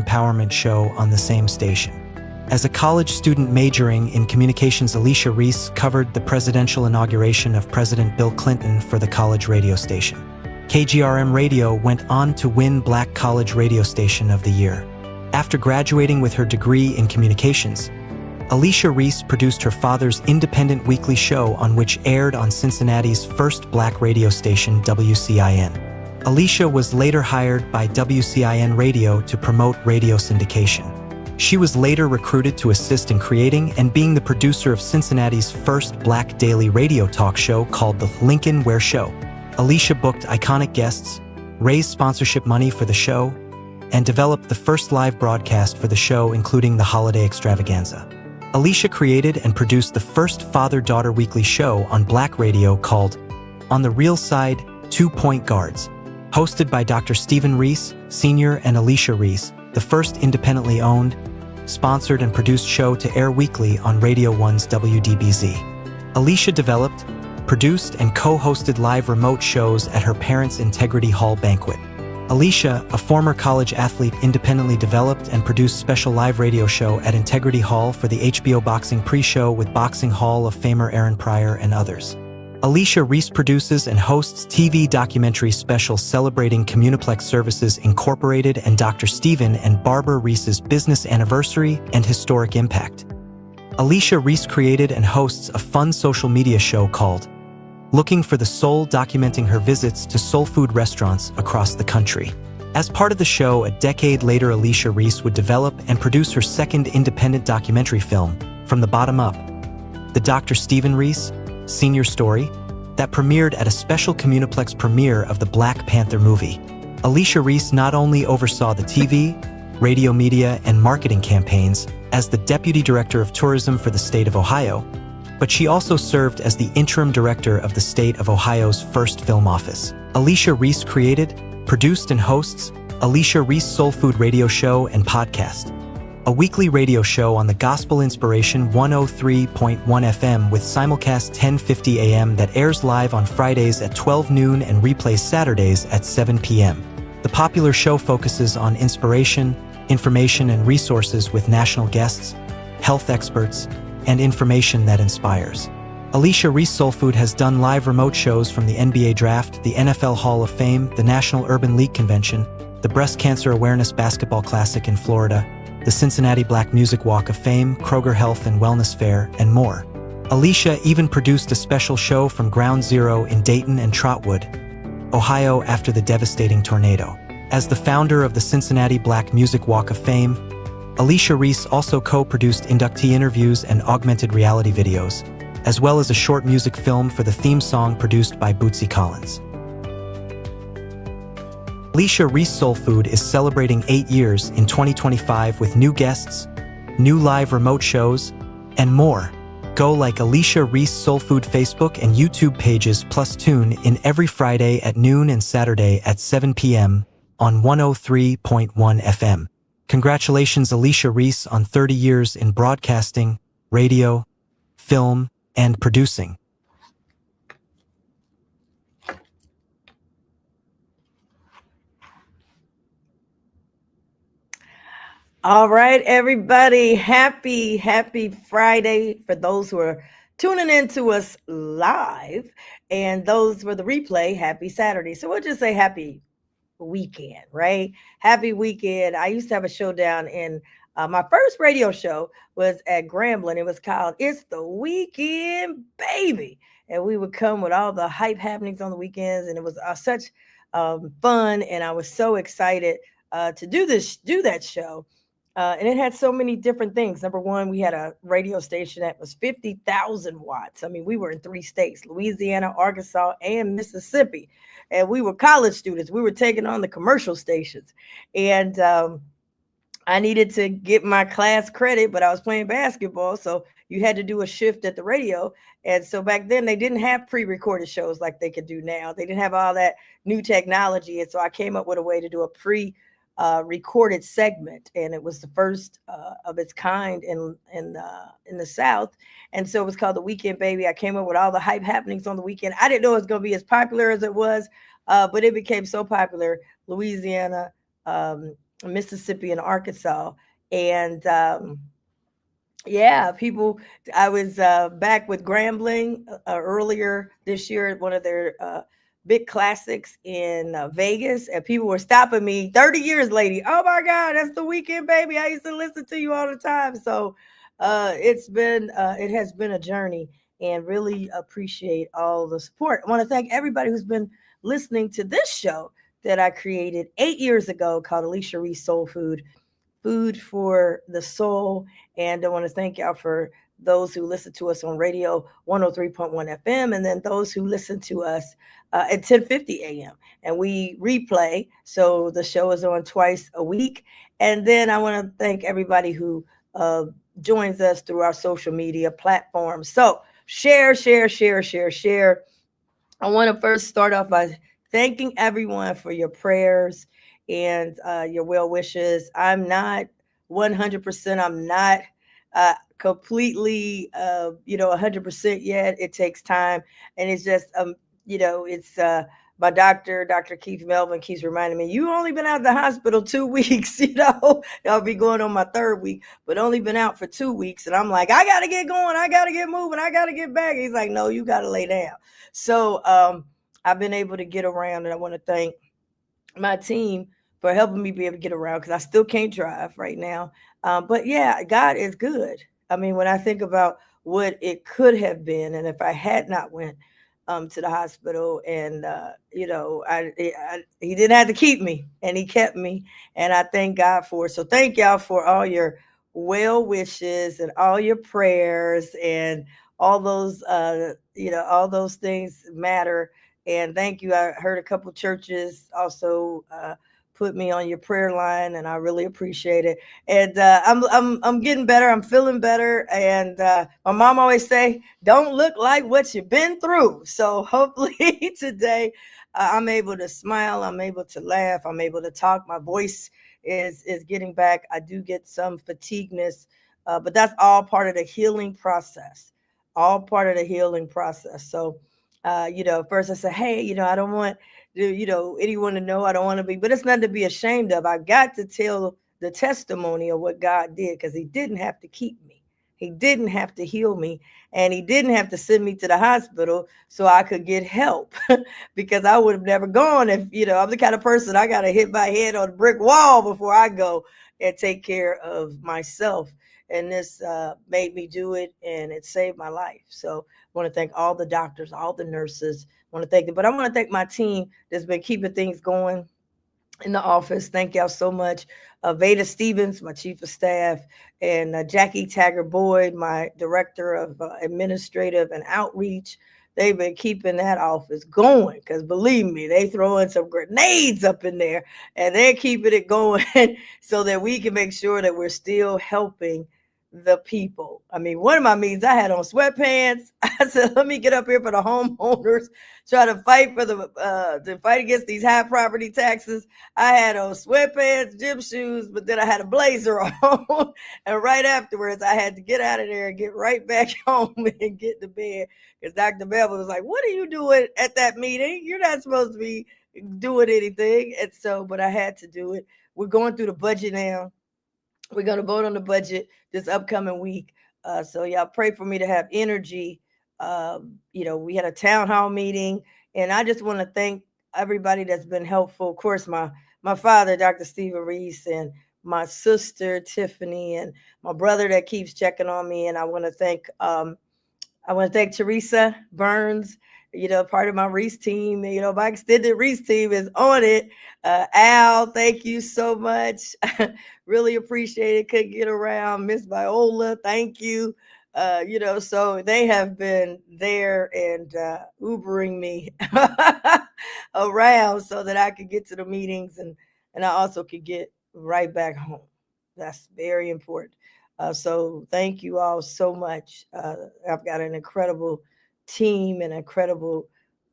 empowerment show on the same station. As a college student majoring in communications, Alicia Reece covered the presidential inauguration of President Bill Clinton for the college radio station. KGRM Radio went on to win Black College Radio Station of the Year. After graduating with her degree in communications, Alicia Reece produced her father's independent weekly show on which aired on Cincinnati's first black radio station, WCIN. Alicia was later hired by WCIN Radio to promote radio syndication. She was later recruited to assist in creating and being the producer of Cincinnati's first black daily radio talk show called The Lincoln Ware Show. Alicia booked iconic guests, raised sponsorship money for the show, and developed the first live broadcast for the show, including the holiday extravaganza. Alicia created and produced the first father-daughter weekly show on black radio called On the Real Side, 2 Point Guards. Hosted by Dr. Stephen Reece, Sr. and Alicia Reece, the first independently owned, sponsored and produced show to air weekly on Radio 1's WDBZ. Alicia developed, produced and co-hosted live remote shows at her parents' Integrity Hall banquet. Alicia, a former college athlete, independently developed and produced special live radio show at Integrity Hall for the HBO boxing pre-show with Boxing Hall of Famer Aaron Pryor and others. Alicia Reece produces and hosts TV documentary specials celebrating Communiplex Services Incorporated and Dr. Stephen and Barbara Reece's business anniversary and historic impact. Alicia Reece created and hosts a fun social media show called Looking for the Soul, documenting her visits to soul food restaurants across the country. As part of the show, a decade later, Alicia Reece would develop and produce her second independent documentary film, From the Bottom Up, the Dr. Stephen Reece Sr. story, that premiered at a special Communiplex premiere of the Black Panther movie. Alicia Reece not only oversaw the TV, radio media, and marketing campaigns as the Deputy Director of Tourism for the state of Ohio, but she also served as the interim director of the state of Ohio's first film office. Alicia Reece created, produced, and hosts Alicia Reece Soul Food Radio Show and Podcast, a weekly radio show on the Gospel Inspiration 103.1 FM with simulcast 10:50 a.m. that airs live on Fridays at 12 noon and replays Saturdays at 7 p.m. The popular show focuses on inspiration, information, and resources with national guests, health experts, and information that inspires. Alicia Reece Soul Food has done live remote shows from the NBA Draft, the NFL Hall of Fame, the National Urban League Convention, the Breast Cancer Awareness Basketball Classic in Florida, the Cincinnati Black Music Walk of Fame, Kroger Health and Wellness Fair, and more. Alicia even produced a special show from Ground Zero in Dayton and Trotwood, Ohio after the devastating tornado. As the founder of the Cincinnati Black Music Walk of Fame, Alicia Reece also co-produced inductee interviews and augmented reality videos, as well as a short music film for the theme song produced by Bootsy Collins. Alicia Reece Soul Food is celebrating 8 years in 2025 with new guests, new live remote shows, and more. Go like Alicia Reece Soul Food Facebook and YouTube pages, plus tune in every Friday at noon and Saturday at 7 p.m. on 103.1 FM. Congratulations, Alicia Reece, on 30 years in broadcasting, radio, film, and producing. All right, everybody. Happy Friday for those who are tuning in to us live, and those for the replay, happy Saturday. So we'll just say happy weekend, right? Happy weekend. I used to have a show down in my first radio show was at Grambling. It was called It's the Weekend, Baby. And we would come with all the hype happenings on the weekends. And it was such fun. And I was so excited to do that show. And it had so many different things. Number one, we had a radio station that was 50,000 watts. I mean, we were in 3 states, Louisiana, Arkansas, and Mississippi. And we were college students. We were taking on the commercial stations. And I needed to get my class credit, but I was playing basketball. So you had to do a shift at the radio. And so back then they didn't have pre-recorded shows like they could do now. They didn't have all that new technology. And so I came up with a way to do a recorded segment, and it was the first of its kind in the South. And so it was called The Weekend, Baby. I came up with all the hype happenings on the weekend. I didn't know it was going to be as popular as it was, but it became so popular. Louisiana, Mississippi and Arkansas. And yeah, people. I was back with Grambling earlier this year at one of their big classics in Vegas, and people were stopping me. 30 years, lady. Oh my God, that's the weekend, baby. I used to listen to you all the time. So it has been a journey, and really appreciate all the support. I want to thank everybody who's been listening to this show that I created 8 years ago called Alicia Reece Soul Food for the Soul. And I want to thank y'all for those who listen to us on radio 103.1 FM, and then those who listen to us at 10:50 a.m. And we replay, so the show is on twice a week. And then I want to thank everybody who joins us through our social media platforms. So share, share, share, share, share. I want to first start off by thanking everyone for your prayers and your well wishes. I'm not 100%. I'm not completely, 100% yet. It takes time, and it's just, it's my doctor, Dr. Keith Melvin, keeps reminding me, you only been out of the hospital 2 weeks. I'll be going on my third week, but only been out for 2 weeks, and I'm like, I gotta get going, I gotta get moving, I gotta get back. He's like, no, you gotta lay down. So I've been able to get around, and I want to thank my team for helping me be able to get around because I still can't drive right now. But yeah, God is good. I mean, when I think about what it could have been, and if I had not went to the hospital, and he didn't have to keep me, and he kept me, and I thank God for it. So thank y'all for all your well wishes and all your prayers, and all those things matter. And thank you. I heard a couple churches also put me on your prayer line, and I really appreciate it. And I'm getting better. I'm feeling better. And my mom always say, "Don't look like what you've been through." So hopefully today I'm able to smile. I'm able to laugh. I'm able to talk. My voice is getting back. I do get some fatigueness, but that's all part of the healing process. All part of the healing process. So first I said, hey, I don't want anyone to know. I don't want to be, but it's nothing to be ashamed of. I got to tell the testimony of what God did, because he didn't have to keep me. He didn't have to heal me, and he didn't have to send me to the hospital so I could get help because I would have never gone if, I'm the kind of person I got to hit my head on a brick wall before I go and take care of myself. And this made me do it, and it saved my life. So I want to thank all the doctors, all the nurses. I want to thank them, but I want to thank my team that's been keeping things going in the office. Thank y'all so much. Veda Stevens, my chief of staff, and Jackie Taggart Boyd, my director of administrative and outreach. They've been keeping that office going, because believe me, they throwing some grenades up in there, and they're keeping it going so that we can make sure that we're still helping the people. I mean, one of my meetings, I had on sweatpants. I said, let me get up here for the homeowners, try to fight for to fight against these high property taxes. I had on sweatpants, gym shoes, but then I had a blazer on. And right afterwards, I had to get out of there and get right back home and get to bed, because Dr. Bevel was like, what are you doing at that meeting? You're not supposed to be doing anything. And so, but I had to do it. We're going through the budget now. We're going to vote on the budget this upcoming week. So y'all pray for me to have energy. We had a town hall meeting, and I just want to thank everybody that's been helpful. Of course, my father, Dr. Stephen Reece, and my sister, Tiffany, and my brother that keeps checking on me. And I want to thank Teresa Burns, part of my Reese team. My extended Reese team is on it. Al, thank you so much. Really appreciate it. Couldn't get around. Miss Viola, thank you. So they have been there and Ubering me around so that I could get to the meetings, and I also could get right back home. That's very important. So thank you all so much. I've got an incredible team, an incredible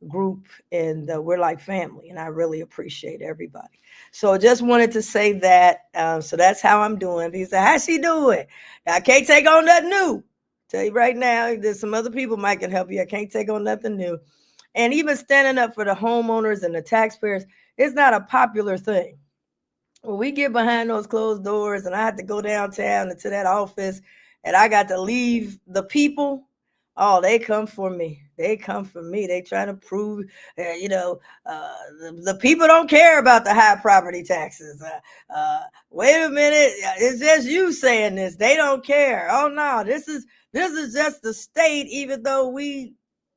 group, and we're like family, and I really appreciate everybody. So just wanted to say that. So that's how I'm doing. He said, how's she doing? I can't take on nothing new. Tell you right now, there's some other people might can help you. I can't take on nothing new. And even standing up for the homeowners and the taxpayers, it's not a popular thing. when we get behind those closed doors and I have to go downtown to that office and I got to leave the people, oh, they come for me. They come for me. They trying to prove, the people don't care about the high property taxes. Wait a minute, it's just you saying this. They don't care. Oh no, this is just the state. Even though we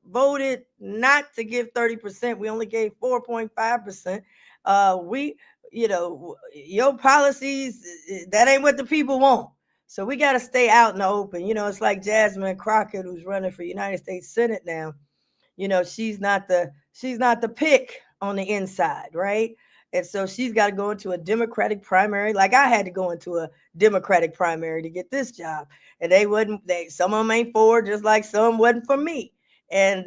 voted not to give 30%, we only gave 4.5%. We your policies, that ain't what the people want. So we got to stay out in the open. It's like Jasmine Crockett, who's running for United States Senate now. She's not the pick on the inside, right? And so she's got to go into a Democratic primary. Like I had to go into a Democratic primary to get this job, and some of them ain't for, just like some wasn't for me. And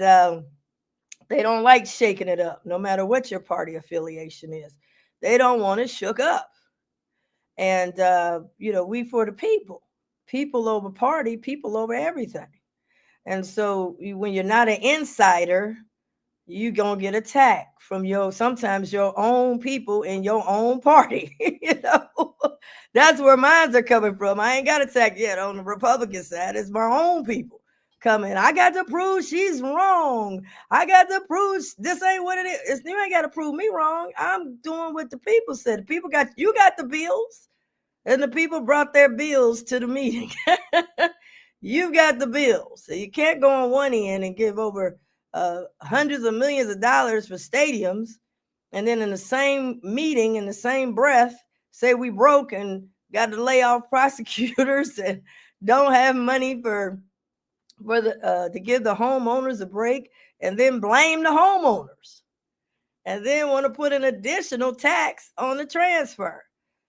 they don't like shaking it up, no matter what your party affiliation is. They don't want it shook up. And we for the people over party, people over everything. And so when you're not an insider, you gonna get attacked from sometimes your own people in your own party. That's where mines are coming from. I ain't got attacked yet on the Republican side. It's my own people coming. I got to prove she's wrong. I got to prove this ain't what it is. You ain't got to prove me wrong. I'm doing what the people said. The people got the bills, and the people brought their bills to the meeting. You've got the bills, so you can't go on one end and give over hundreds of millions of dollars for stadiums, and then in the same meeting, in the same breath, say we broke and got to lay off prosecutors and don't have money to give the homeowners a break, and then blame the homeowners, and then want to put an additional tax on the transfer.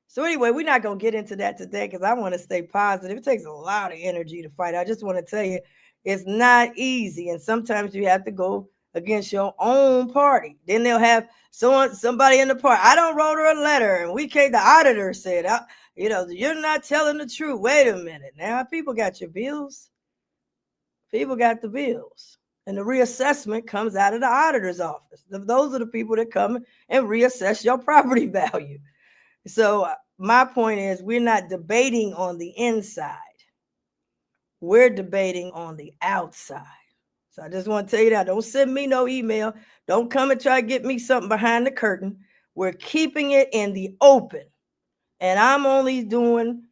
So anyway, we're not going to get into that today because I want to stay positive. It takes a lot of energy to fight. I just want to tell you, it's not easy. And sometimes you have to go against your own party. Then they'll have somebody in the party. I don't wrote her a letter, and the auditor said, you're not telling the truth. Wait a minute. Now, people got your bills. People got the bills. And the reassessment comes out of the auditor's office. Those are the people that come and reassess your property value. So my point is, we're not debating on the inside. We're debating on the outside. So I just want to tell you that. Don't send me no email. Don't come and try to get me something behind the curtain. We're keeping it in the open. And I'm only doing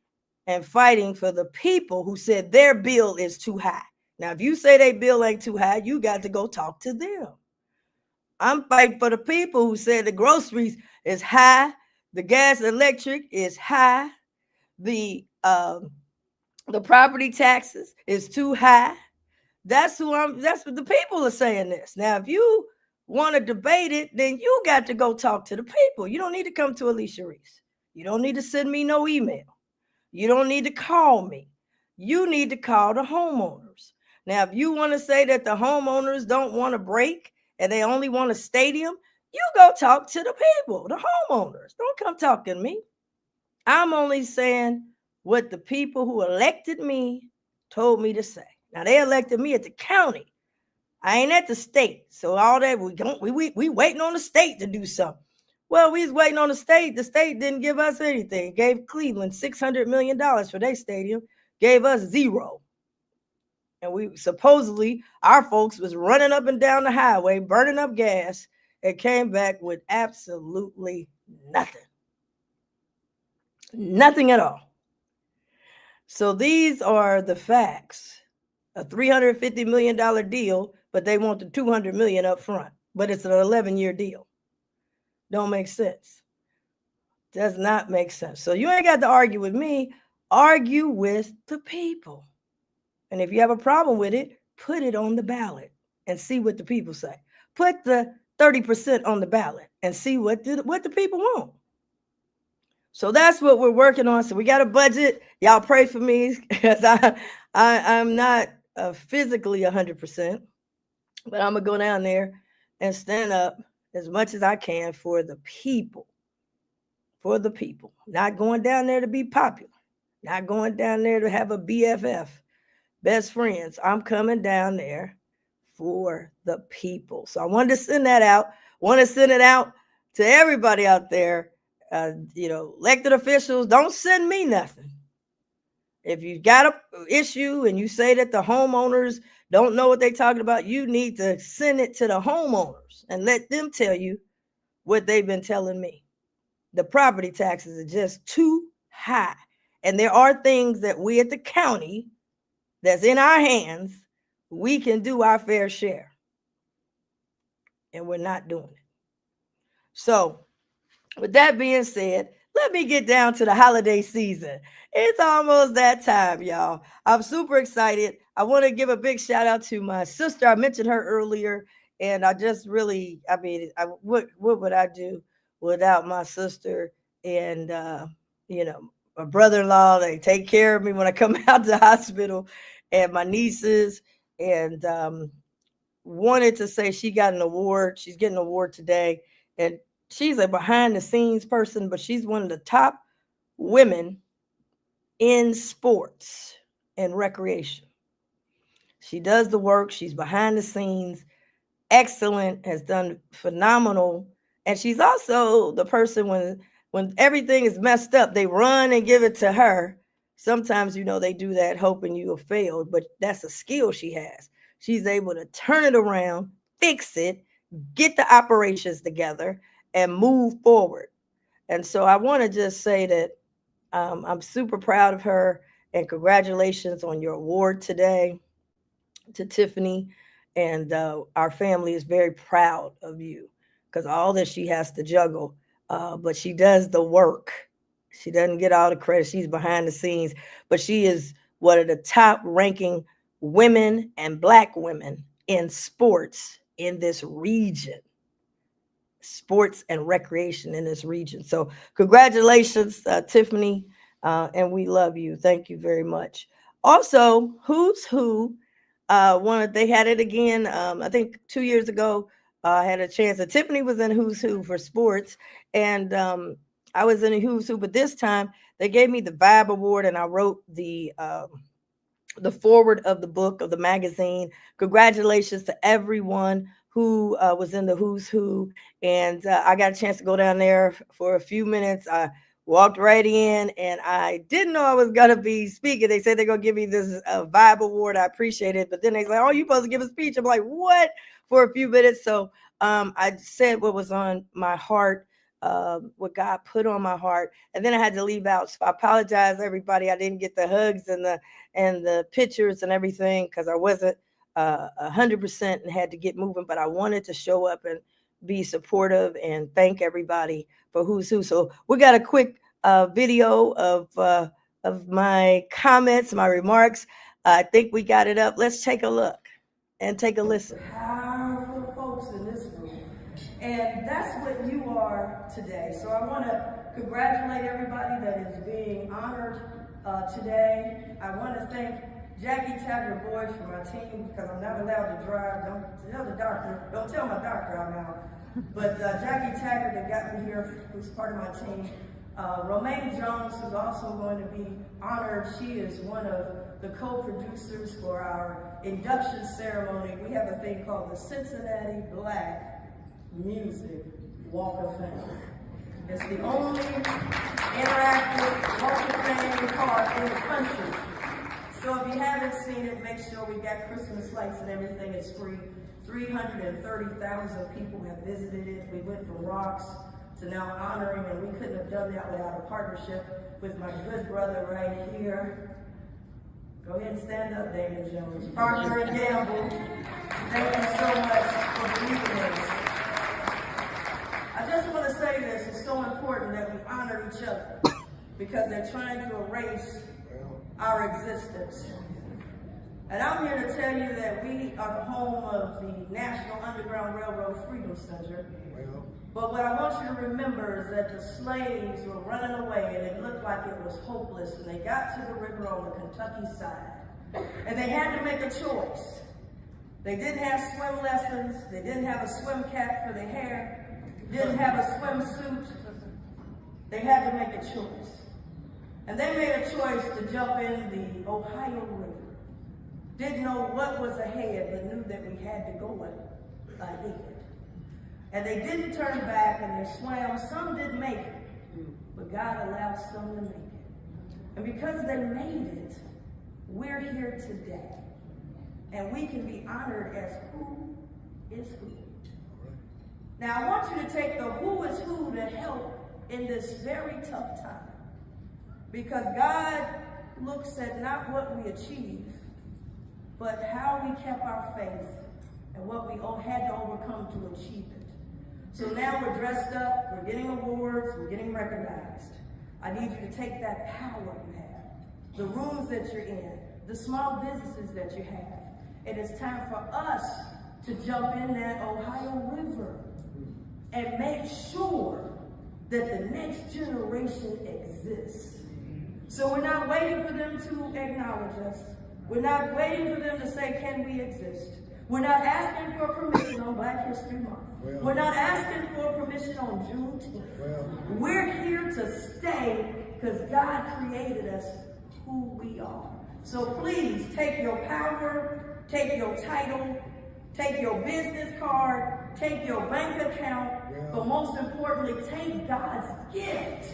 and fighting for the people who said their bill is too high. Now, if you say their bill ain't too high, you got to go talk to them. I'm fighting for the people who said the groceries is high, the gas, electric is high, the property taxes is too high. That's what the people are saying this. Now, if you want to debate it, then you got to go talk to the people. You don't need to come to Alicia Reece. You don't need to send me no email. You don't need to call me. You need to call the homeowners. Now, if you want to say that the homeowners don't want a break and they only want a stadium, you go talk to the people, the homeowners. Don't come talking to me. I'm only saying what the people who elected me told me to say. Now, they elected me at the county. I ain't at the state. So all that, we waiting on the state to do something. Well, we was waiting on the state. The state didn't give us anything. Gave Cleveland $600 million for their stadium. Gave us zero. And we supposedly, our folks was running up and down the highway, burning up gas, and came back with absolutely nothing. Nothing at all. So these are the facts. A $350 million deal, but they want the $200 million up front. But it's an 11-year deal. Don't make sense. Does not make sense. So you ain't got to argue with me. Argue with the people. And if you have a problem with it, put it on the ballot and see what the people say. Put the 30% on the ballot and see what the people want. So that's what we're working on. So we got a budget. Y'all pray for me because I'm not physically 100%, but I'm going to go down there and stand up as much as I can for the people. For the people. Not going down there to be popular. Not going down there to have a BFF, best friends. I'm coming down there for the people. So I wanted to send that out. Want to send it out to everybody out there. elected officials, don't send me nothing. If you got an issue and you say that the homeowners don't know what they're talking about, you need to send it to the homeowners and let them tell you what they've been telling me. The property taxes are just too high. And there are things that we at the county that's in our hands, we can do our fair share. And we're not doing it. So with that being said, let me get down to the holiday season. It's almost that time, y'all. I'm super excited. I want to give a big shout out to my sister. I mentioned her earlier, and I just really, what would I do without my sister and, my brother-in-law? They take care of me when I come out the hospital, and my nieces, and wanted to say she got an award. She's getting an award today, and she's a behind the scenes person, but she's one of the top women in sports and recreation. She does the work. She's behind the scenes, excellent, has done phenomenal. And she's also the person when everything is messed up, they run and give it to her. Sometimes, they do that hoping you have failed, but that's a skill she has. She's able to turn it around, fix it, get the operations together, and move forward. And so I want to just say that I'm super proud of her, and congratulations on your award today to Tiffany. And our family is very proud of you because all that she has to juggle, but she does the work. She doesn't get all the credit. She's behind the scenes, but she is one of the top ranking women and Black women in sports in this region. Sports and recreation in this region. So congratulations, Tiffany, and we love you. Thank you very much. Also, Who's Who, they had it again, I think 2 years ago. I had a chance, and Tiffany was in Who's Who for sports, and I was in Who's Who, but this time they gave me the Vibe Award, and I wrote the forward of the book, of the magazine. Congratulations to everyone who was in the Who's Who. And I got a chance to go down there for a few minutes. I walked right in, and I didn't know I was going to be speaking. They said they're going to give me this Vibe Award. I appreciate it. But then they said, oh, you're supposed to give a speech. I'm like, what? For a few minutes. So I said what was on my heart, what God put on my heart. And then I had to leave out. So I apologize, everybody. I didn't get the hugs and the pictures and everything because I wasn't 100% and had to get moving, but I wanted to show up and be supportive and thank everybody for Who's Who. So we got a quick video of my comments, my remarks. I think we got it up. Let's take a look and take a listen. Powerful folks in this room, and that's what you are today. So I want to congratulate everybody that is being honored today. I want to thank Jackie Taggart Boyd for my team because I'm not allowed to drive. Don't tell the doctor. Don't tell my doctor I'm out. But Jackie Taggart that got me here, who's part of my team. Romaine Jones is also going to be honored. She is one of the co-producers for our induction ceremony. We have a thing called the Cincinnati Black Music Walk of Fame. It's the only interactive Walk of Fame part in the country. So if you haven't seen it, make sure we got Christmas lights and everything. It's free. 330,000 people have visited it. We went from rocks to now honoring, and we couldn't have done that without a partnership with my good brother right here. Go ahead and stand up, Damon Jones. Procter and Gamble, thank you so much for believing us. I just want to say this, it's so important that we honor each other because they're trying to erase our existence. And I'm here to tell you that we are the home of the National Underground Railroad Freedom Center. But what I want you to remember is that the slaves were running away and it looked like it was hopeless, and they got to the river on the Kentucky side. And they had to make a choice. They didn't have swim lessons, they didn't have a swim cap for their hair, didn't have a swimsuit. They had to make a choice. And they made a choice to jump in the Ohio River. Didn't know what was ahead, but knew that we had to go ahead. And they didn't turn back, and they swam. Some didn't make it. but God allowed some to make it. And because they made it, we're here today. And we can be honored as who is who. Now, I want you to take the who is who to help in this very tough time. Because God looks at not what we achieve, but how we kept our faith and what we had to overcome to achieve it. So now we're dressed up, we're getting awards, we're getting recognized. I need you to take that power you have, the rooms that you're in, the small businesses that you have, and it's time for us to jump in that Ohio River and make sure that the next generation exists. So we're not waiting for them to acknowledge us. We're not waiting for them to say, can we exist? We're not asking for permission on Black History Month. We're not asking for permission on Juneteenth. We're here to stay because God created us who we are. So please take your power, take your title, take your business card, take your bank account, but most importantly, take God's gift.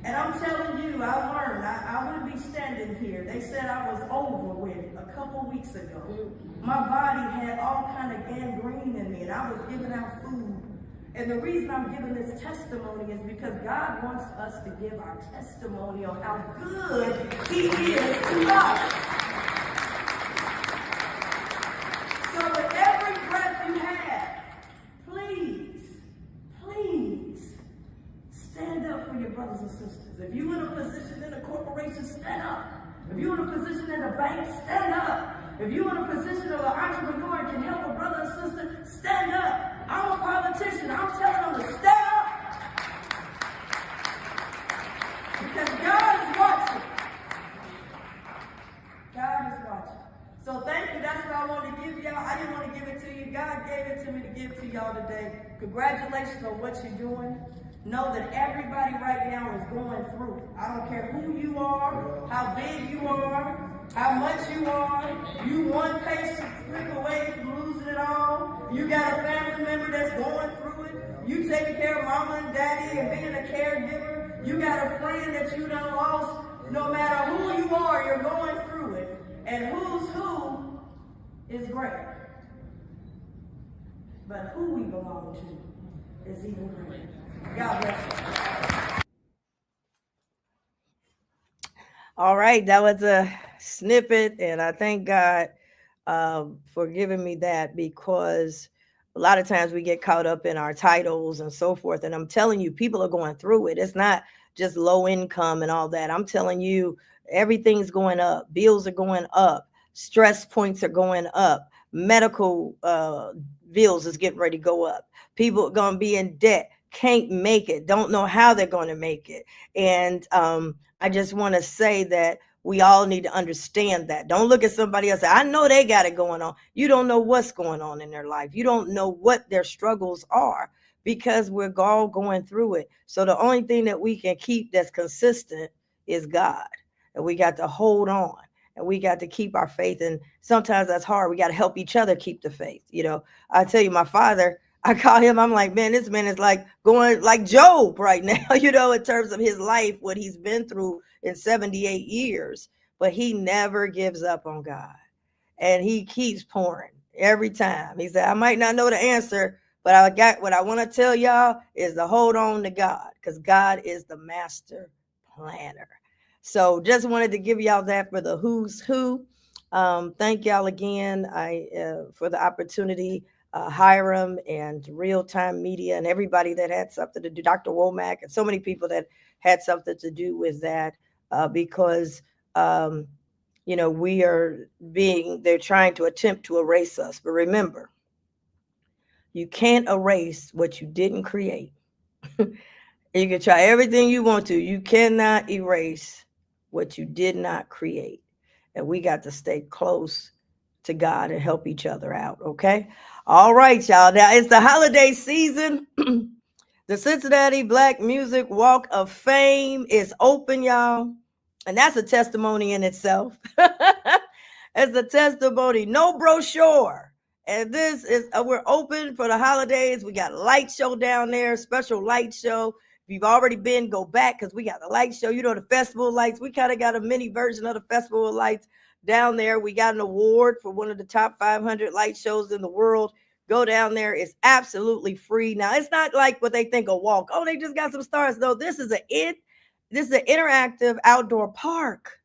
And I'm telling you, I learned, I wouldn't be standing here. They said I was over with a couple weeks ago. My body had all kind of gangrene in me, and I was giving out food. And the reason I'm giving this testimony is because God wants us to give our testimony on how good He is to us. So with every breath you have, please stand up for your brothers and sisters. If you're in a position in a corporation, stand up. If you're in a position in a bank, stand up. If you're in a position of an entrepreneur and can help a brother or sister, stand up. I'm a politician. I'm telling them to stand up. Because God is watching. God is watching. So thank you. That's what I wanted to give y'all. I didn't want to give it to you. God gave it to me to give to y'all today. Congratulations on what you're doing. Know that everybody right now is going through it. I don't care who you are, how big you are, how much you are. You one patient trip away from losing it all. You got a family member that's going through it. You taking care of mama and daddy and being a caregiver. You got a friend that you done lost. No matter who you are, you're going through it. And who's who is great. But who we belong to is even greater. God bless you. All right, that was a snippet, and I thank God for giving me that, because a lot of times we get caught up in our titles and so forth, and I'm telling you, people are going through it. It's not just low income and all that. I'm telling you, everything's going up. Bills are going up. Stress points are going up. Medical bills is getting ready to go up. People are going to be in debt. Can't make it, don't know how they're going to make it. And I just want to say that we all need to understand that. Don't look at somebody else. I know they got it going on. You don't know what's going on in their life. You don't know what their struggles are, because we're all going through it. So the only thing that we can keep that's consistent is God. And we got to hold on, and we got to keep our faith. And sometimes that's hard. We got to help each other keep the faith. You know, I tell you, my father, I call him, I'm like, man, this man is like going like Job right now, you know, in terms of his life, what he's been through in 78 years. But he never gives up on God. And he keeps pouring every time. He said, I might not know the answer, but I got what I want to tell y'all is to hold on to God, because God is the master planner. So just wanted to give y'all that for the who's who. Thank y'all again for the opportunity. Hiram and Real Time Media and everybody that had something to do, Dr. Womack, and so many people that had something to do with that, because, you know, they're trying to attempt to erase us. But remember, you can't erase what you didn't create. You can try everything you want to. You cannot erase what you did not create. And we got to stay close to God and help each other out. Okay. All right, y'all. Now it's the holiday season. The Cincinnati Black Music Walk of Fame is open, y'all. And that's a testimony in itself. It's a testimony. No brochure. And this is, we're open for the holidays. We got a light show down there, special light show. If you've already been, go back because we got the light show. You know, the festival lights. We kind of got a mini version of the festival lights down there. We got an award for one of the top 500 light shows in the world. Go down there. It's absolutely free. Now, it's not like what they think a walk. Oh, they just got some stars. No, this is an interactive outdoor park.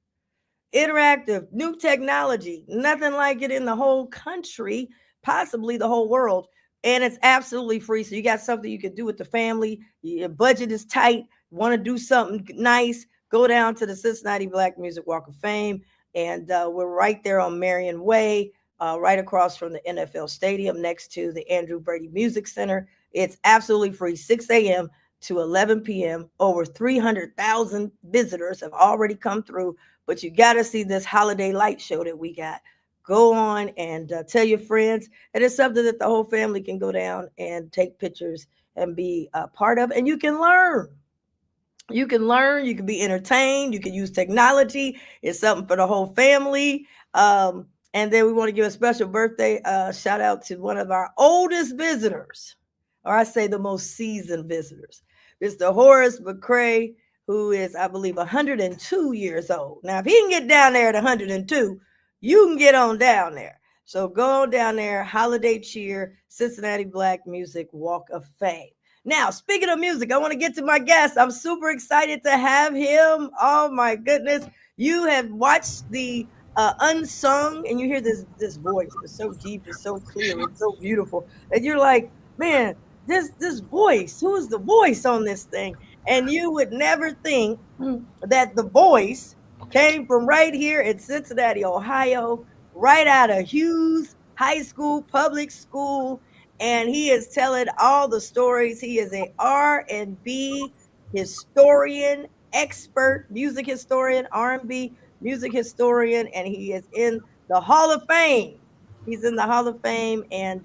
Interactive, new technology, nothing like it in the whole country, possibly the whole world. And it's absolutely free. So you got something you can do with the family. Your budget is tight. Want to do something nice? Go down to the Cincinnati Black Music Walk of Fame. And we're right there on Marion Way, right across from the NFL Stadium next to the Andrew Brady Music Center. It's absolutely free, 6 a.m. to 11 p.m. Over 300,000 visitors have already come through. But you got to see this holiday light show that we got. Go on and tell your friends. And it's something that the whole family can go down and take pictures and be a part of. And you can learn. You can be entertained, you can use technology. It's something for the whole family. And then we want to give a special birthday shout out to one of our oldest visitors, or I say the most seasoned visitors, Mr. Horace McCray, who is, I believe, 102 years old. Now, if he can get down there at 102, you can get on down there. So go on down there, holiday cheer, Cincinnati Black Music Walk of Fame. Now, speaking of music, I want to get to my guest. I'm super excited to have him. Oh my goodness. You have watched the Unsung, and you hear this voice. It's so deep, it's so clear, it's so beautiful. And you're like, man, this voice, who is the voice on this thing? And you would never think that the voice came from right here in Cincinnati, Ohio, right out of Hughes High School, public school. And he is telling all the stories. He is a R&B historian, expert music historian, R&B music historian, and he is in the Hall of Fame. He's in the Hall of Fame, and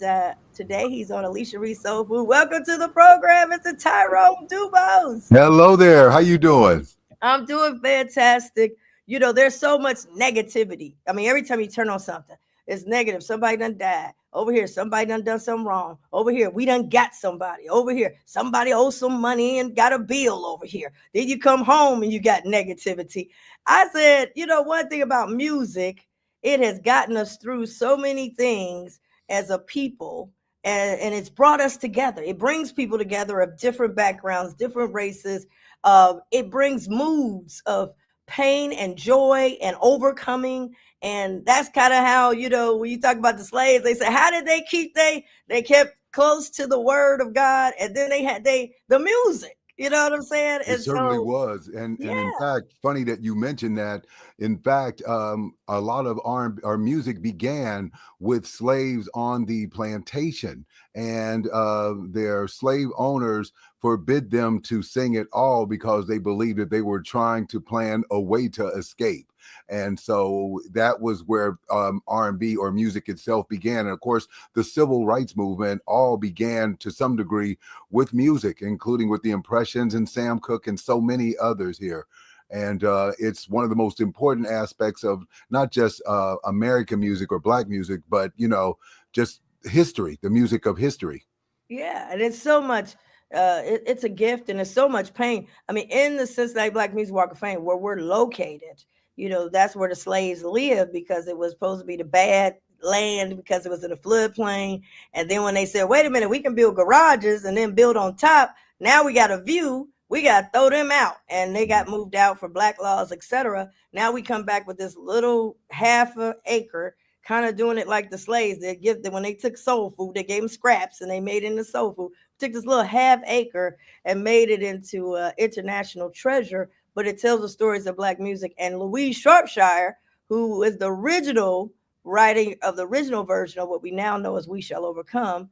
today he's on Alicia Reece Soulful. Welcome to the program, Mr. Tyrone DuBose. Hello there. How you doing? I'm doing fantastic. You know, there's so much negativity. I mean, every time you turn on something, it's negative. Somebody done died. Over here, somebody done something wrong. Over here, we done got somebody. Over here, somebody owes some money and got a bill over here. Then you come home and you got negativity. I said, you know, one thing about music, it has gotten us through so many things as a people, and it's brought us together. It brings people together of different backgrounds, different races. It brings moods of pain and joy and overcoming. And that's kind of how, you know, when you talk about the slaves, they say, how did they keep they kept close to the word of God, and then they had the music. You know what I'm saying? It certainly was. And in fact, funny that you mentioned that. In fact, a lot of our music began with slaves on the plantation, and their slave owners forbid them to sing at all because they believed that they were trying to plan a way to escape. And so that was where R&B or music itself began. And of course, the civil rights movement all began to some degree with music, including with the Impressions and Sam Cooke and so many others here. And it's one of the most important aspects of not just American music or Black music, but, you know, just history, the music of history. Yeah, and it's so much. It's a gift, and it's so much pain. I mean, in the Cincinnati Black Music Walk of Fame, where we're located, you know, that's where the slaves lived because it was supposed to be the bad land because it was in a floodplain. And then when they said, wait a minute, we can build garages and then build on top. Now we got a view. We got to throw them out. And they got moved out for black laws, etc. Now we come back with this little half an acre, kind of doing it like the slaves. They give them, when they took soul food, they gave them scraps and they made it into soul food. Took this little half acre and made it into international treasure. But it tells the stories of Black music. And Louise Shropshire, who is the original writing of the original version of what we now know as We Shall Overcome,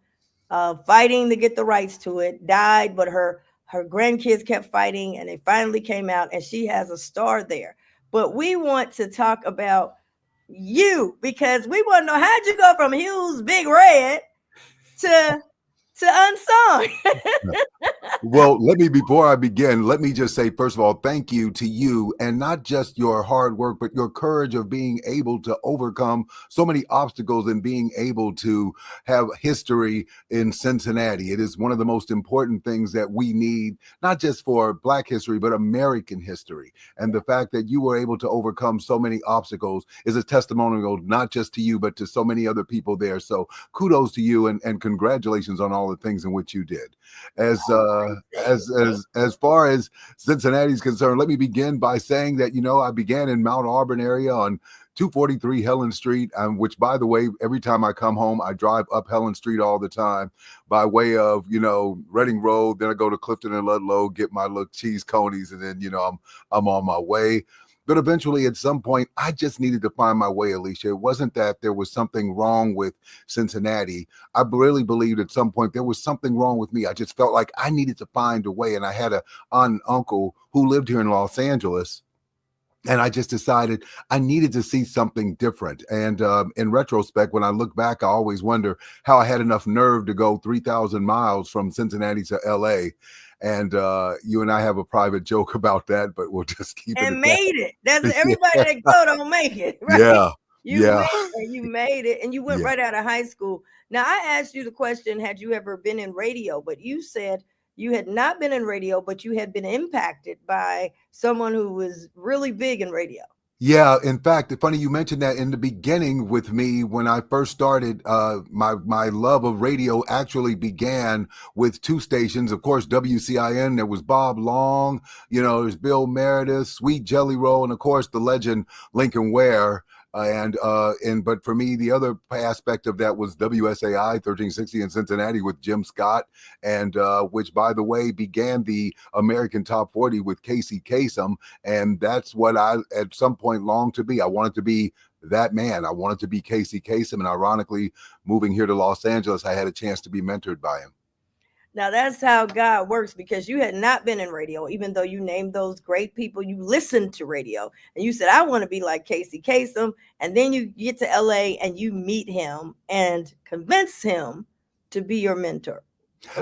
fighting to get the rights to it, died, but her grandkids kept fighting, and they finally came out, and she has a star there. But we want to talk about you, because we want to know, how'd you go from Hughes Big Red to to unsung. Well, before I begin, let me just say, first of all, thank you to you, and not just your hard work, but your courage of being able to overcome so many obstacles and being able to have history in Cincinnati. It is one of the most important things that we need, not just for Black history, but American history. And the fact that you were able to overcome so many obstacles is a testimonial, not just to you, but to so many other people there. So kudos to you, and congratulations on all the things in which you did. As far as Cincinnati is concerned, let me begin by saying that, I began in Mount Auburn area on 243 Helen Street, which, by the way, every time I come home, I drive up Helen Street all the time by way of, Reading Road. Then I go to Clifton and Ludlow, get my little cheese conies, and then, I'm on my way. But eventually, at some point, I just needed to find my way, Alicia. It wasn't that there was something wrong with Cincinnati. I really believed at some point there was something wrong with me. I just felt like I needed to find a way. And I had an aunt and uncle who lived here in Los Angeles. And I just decided I needed to see something different. And in retrospect, when I look back, I always wonder how I had enough nerve to go 3,000 miles from Cincinnati to LA. And you and I have a private joke about that, but we'll just keep it. And made it. That's everybody that go don't make it, right? Yeah. You made it, and you went right out of high school. Now, I asked you the question, had you ever been in radio? But you said you had not been in radio, but you had been impacted by someone who was really big in radio. Yeah, in fact, it's funny you mentioned that. In the beginning with me, when I first started, my love of radio actually began with two stations. Of course, WCIN, there was Bob Long, there's Bill Meredith, Sweet Jelly Roll, and of course the legend Lincoln Ware. But for me, the other aspect of that was WSAI 1360 in Cincinnati with Jim Scott, and which, by the way, began the American Top 40 with Casey Kasem. And that's what I, at some point, longed to be. I wanted to be that man. I wanted to be Casey Kasem. And ironically, moving here to Los Angeles, I had a chance to be mentored by him. Now, that's how God works, because you had not been in radio, even though you named those great people. You listened to radio and you said, I want to be like Casey Kasem. And then you get to LA and you meet him and convince him to be your mentor.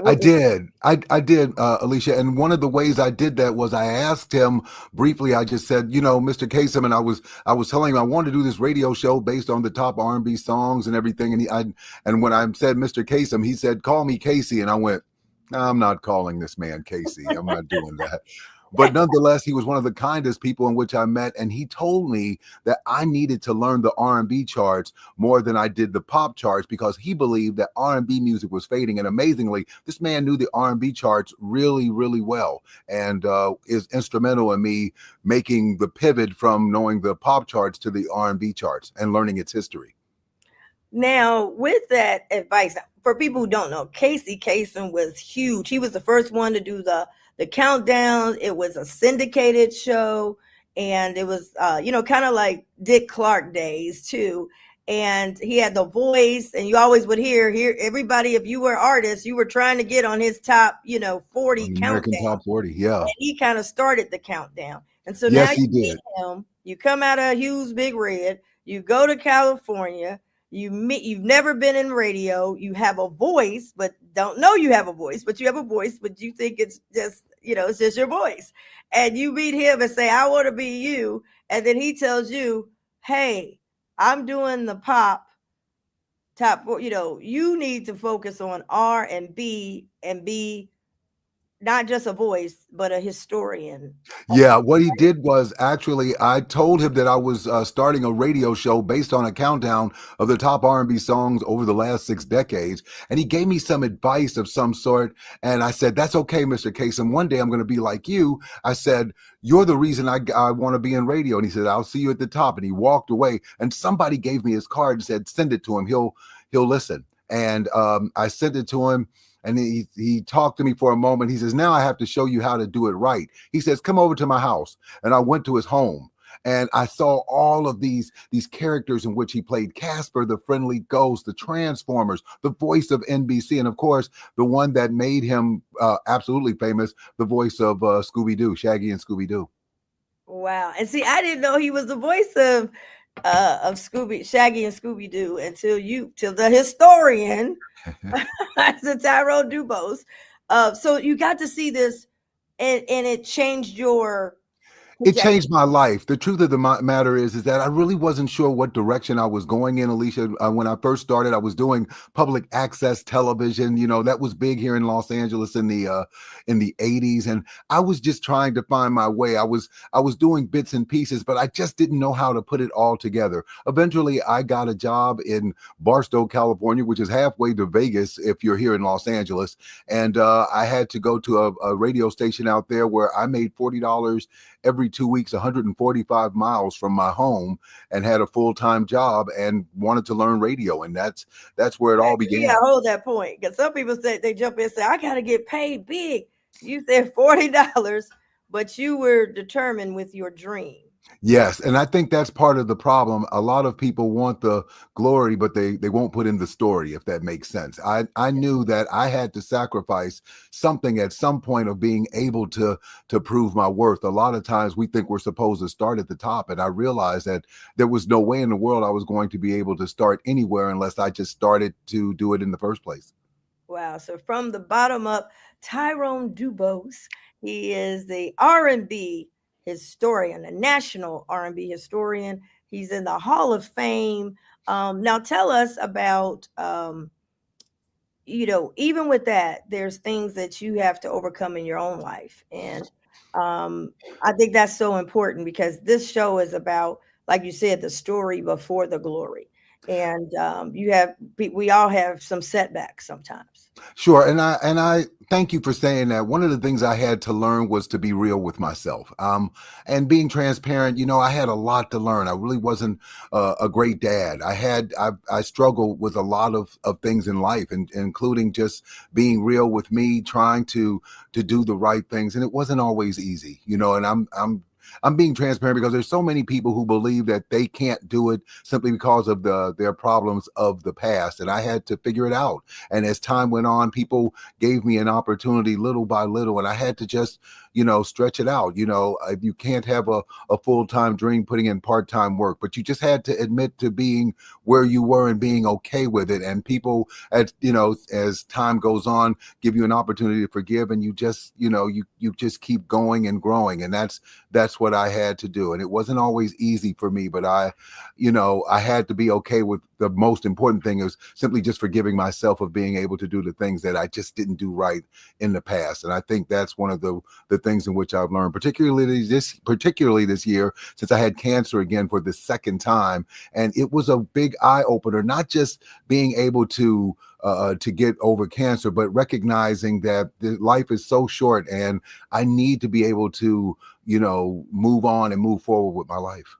I did, Alicia. And one of the ways I did that was I asked him briefly. I just said, Mr. Kasem, and I was telling him I wanted to do this radio show based on the top R&B songs and everything. And when I said Mr. Kasem, he said, call me Casey. And I went, I'm not calling this man Casey. I'm not doing that. But nonetheless, he was one of the kindest people in which I met. And he told me that I needed to learn the R&B charts more than I did the pop charts, because he believed that R&B music was fading. And amazingly, this man knew the R&B charts really, really well, and is instrumental in me making the pivot from knowing the pop charts to the R&B charts and learning its history. Now, with that advice, for people who don't know, Casey Kasem was huge. He was the first one to do the countdown. It was a syndicated show, and it was, kind of like Dick Clark days too. And he had the voice, and you always would hear everybody. If you were an artist, you were trying to get on his top, 40 American countdown. Top 40, yeah. And he kind of started the countdown. And so yes, now he you did. meet him, you come out of Hughes Big Red, you go to California. You've never been in radio. You have a voice, but don't know you have a voice, but you have a voice, but you think it's just, it's just your voice. And you meet him and say, I want to be you. And then he tells you, hey, I'm doing the top, you need to focus on R&B and be not just a voice, but a historian. Yeah, what he did was, actually, I told him that I was starting a radio show based on a countdown of the top R&B songs over the last 6 decades. And he gave me some advice of some sort. And I said, that's okay, Mr. Kasem. One day I'm going to be like you. I said, you're the reason I want to be in radio. And he said, I'll see you at the top. And he walked away. And somebody gave me his card and said, send it to him. He'll listen. And I sent it to him. And he talked to me for a moment. He says, now I have to show you how to do it right. He says, come over to my house. And I went to his home, and I saw all of these characters in which he played: Casper, the Friendly Ghost, the Transformers, the voice of NBC, and of course, the one that made him absolutely famous, the voice of Scooby-Doo, Shaggy and Scooby-Doo. Wow. And see, I didn't know he was the voice of Shaggy and Scooby Doo till the historian, the Tyrone DuBose. So you got to see this, and it changed your It trajectory. changed my life. The truth of the matter is that I really wasn't sure what direction I was going in, Alicia. When I first started, I was doing public access television. You know, that was big here in Los Angeles in the 80s, and I was just trying to find my way. I was doing bits and pieces, but I just didn't know how to put it all together. Eventually, I got a job in Barstow, California, which is halfway to Vegas if you're here in Los Angeles, and I had to go to a radio station out there where I made $40 every 2 weeks, 145 miles from my home, and had a full-time job and wanted to learn radio. And that's where it all began. Yeah, hold that point. Because some people say they jump in and say, I got to get paid big. You said $40, but you were determined with your dream. Yes, and I think that's part of the problem. A lot of people want the glory, but they won't put in the story, if that makes sense. I knew that I had to sacrifice something at some point of being able to prove my worth. A lot of times we think we're supposed to start at the top, and I realized that there was no way in the world I was going to be able to start anywhere unless I just started to do it in the first place. Wow. So from the bottom up, Tyrone DuBose, he is the R&B historian, a national R&B historian. He's in the Hall of Fame. Now tell us about, even with that, there's things that you have to overcome in your own life. And I think that's so important because this show is about, like you said, the story before the glory. And we all have some setbacks sometimes. Sure, and I thank you for saying that. One of the things I had to learn was to be real with myself, and being transparent. You know, I had a lot to learn. I really wasn't a great dad. I struggled with a lot of things in life, and including just being real with me, trying to do the right things, and it wasn't always easy. You know, and I'm being transparent because there's so many people who believe that they can't do it simply because of their problems of the past. And I had to figure it out. And as time went on, people gave me an opportunity little by little, and I had to just, stretch it out. You can't have a full-time dream putting in part-time work, but you just had to admit to being where you were and being okay with it. And people, as time goes on, give you an opportunity to forgive, and you just, you just keep going and growing. And that's what I had to do. And it wasn't always easy for me, but I had to be okay with the most important thing is simply just forgiving myself of being able to do the things that I just didn't do right in the past. And I think that's one of the things in which I've learned, particularly this year, since I had cancer again for the second time. And it was a big eye opener, not just being able to get over cancer, but recognizing that life is so short and I need to be able to, move on and move forward with my life.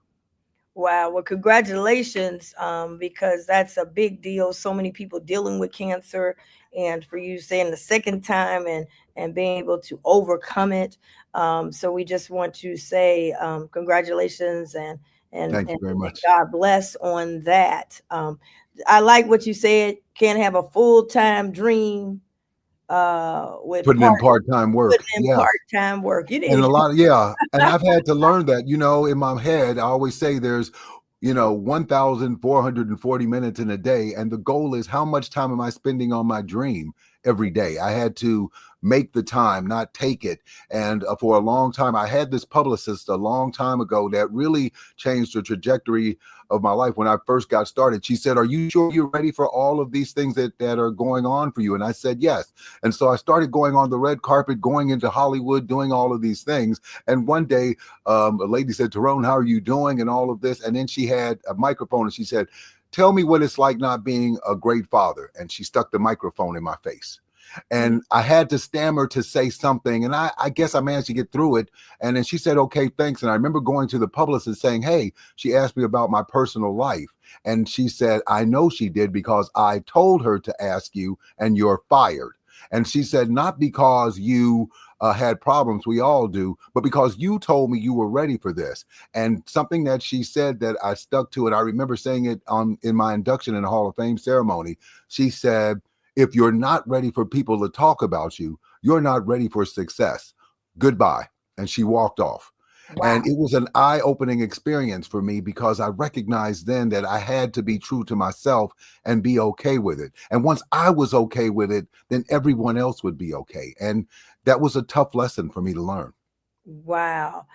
Wow. Well, congratulations, because that's a big deal. So many people dealing with cancer, and for you saying the second time and being able to overcome it. So we just want to say congratulations Thank you very much. God bless on that. I like what you said. Can't have a full-time dream with putting in part-time work. part-time work. You And a lot of, and I've had to learn that, in my head, I always say there's, 1,440 minutes in a day. And the goal is how much time am I spending on my dream every day? I had to make the time, not take it. And for a long time, I had this publicist a long time ago that really changed the trajectory of my life when I first got started. She said, "Are you sure you're ready for all of these things that are going on for you?" And I said, yes. And so I started going on the red carpet, going into Hollywood, doing all of these things. And one day, a lady said, "Tyrone, how are you doing?" and all of this. And then she had a microphone and she said, "Tell me what it's like not being a great father." And she stuck the microphone in my face. And I had to stammer to say something. And I guess I managed to get through it. And then she said, "Okay, thanks." And I remember going to the publicist saying, "Hey," she asked me about my personal life. And she said, "I know she did because I told her to ask you and you're fired." And she said, "Not because you had problems, we all do, but because you told me you were ready for this." And something that she said that I stuck to, and I remember saying it in my induction in the Hall of Fame ceremony. She said, "If you're not ready for people to talk about you, you're not ready for success. Goodbye." And she walked off. And Wow. it was an eye-opening experience for me because I recognized then that I had to be true to myself and be okay with it. And once I was okay with it, then everyone else would be okay. And that was a tough lesson for me to learn. Wow.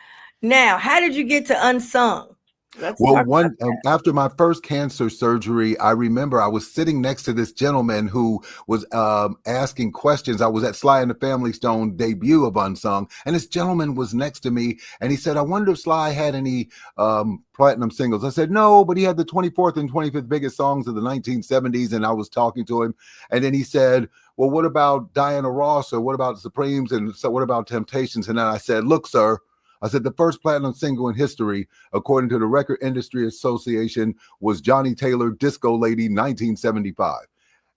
Now, how did you get to Unsung? Let's Well, talk about that. after my first cancer surgery, I remember I was sitting next to this gentleman who was asking questions. I was at Sly and the Family Stone debut of Unsung, and this gentleman was next to me, and he said, "I wonder if Sly had any platinum singles." I said, "No, but he had the 24th and 25th biggest songs of the 1970s." And I was talking to him, and then he said, "Well, what about Diana Ross, or what about Supremes, and so what about Temptations?" And then I said, "Look, sir," I said, "the first platinum single in history, according to the Record Industry Association, was Johnny Taylor, Disco Lady, 1975.